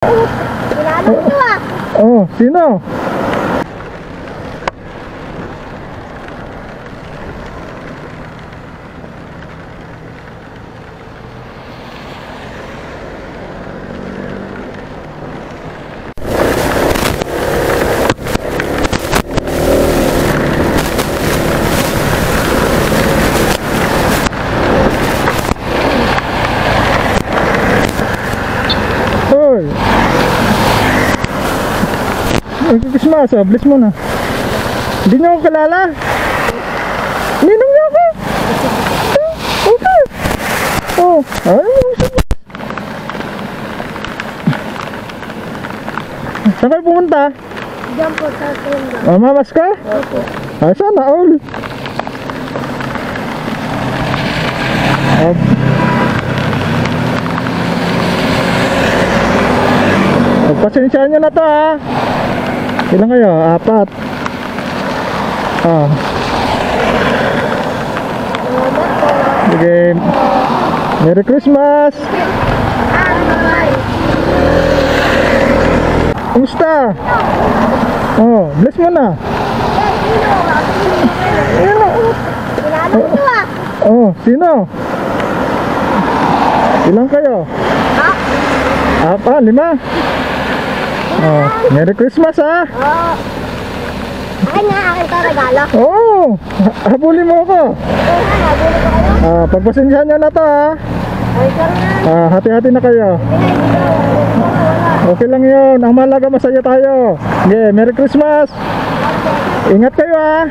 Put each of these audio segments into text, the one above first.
Kilala mo ah. Oh, sino? Hoy! Christmas, bless mo na. Hindi niyo ako kilala. Ninong niyo ako. Okay. Oh, saan kayo pumunta? Diyan po sa tenda. Mamas ka? Opo. Ay, sana all. Pagpasensyahan nyo na to ha. Ilan kayo? 4. Sige. Merry Christmas. Kumusta? Bless mo na. Kilala mo ah. Sino? Ilan kayo? Ha? 4, 5. Merry Christmas ha. Akin nga, akin to regalo. Habulin mo ako. Nabuli ko kayo. Pagpasensyahan nyo na to ha. Ay, sir nga. Hati-hati na kayo. Okay lang yun. Ang mahalaga masaya tayo. Okay, Merry Christmas. Ingat kayo ha.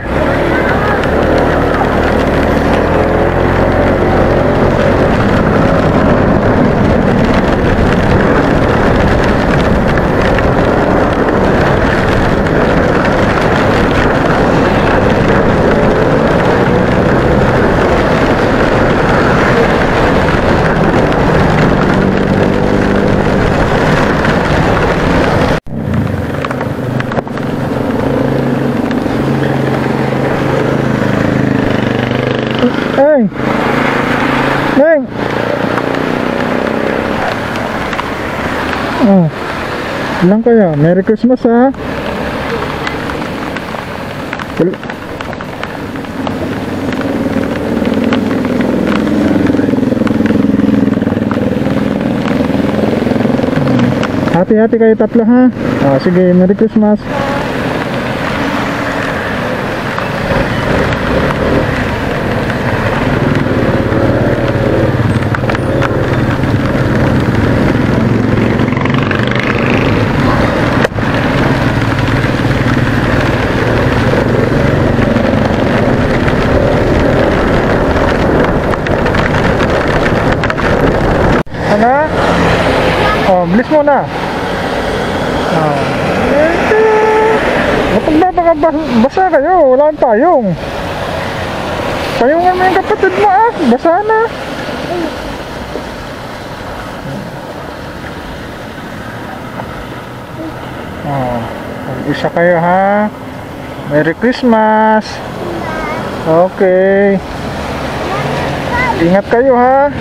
Hey! Neng! Ilang kayo? Merry Christmas ha! Hati-hati kayo tatlo ha! Sige, Merry Christmas! Bless mo na. Kapag basa kayo, wala ang payong. Payungan mo yung kapatid mo basa na. Mag-isa kayo ha. Merry Christmas. Okay. Ingat kayo ha.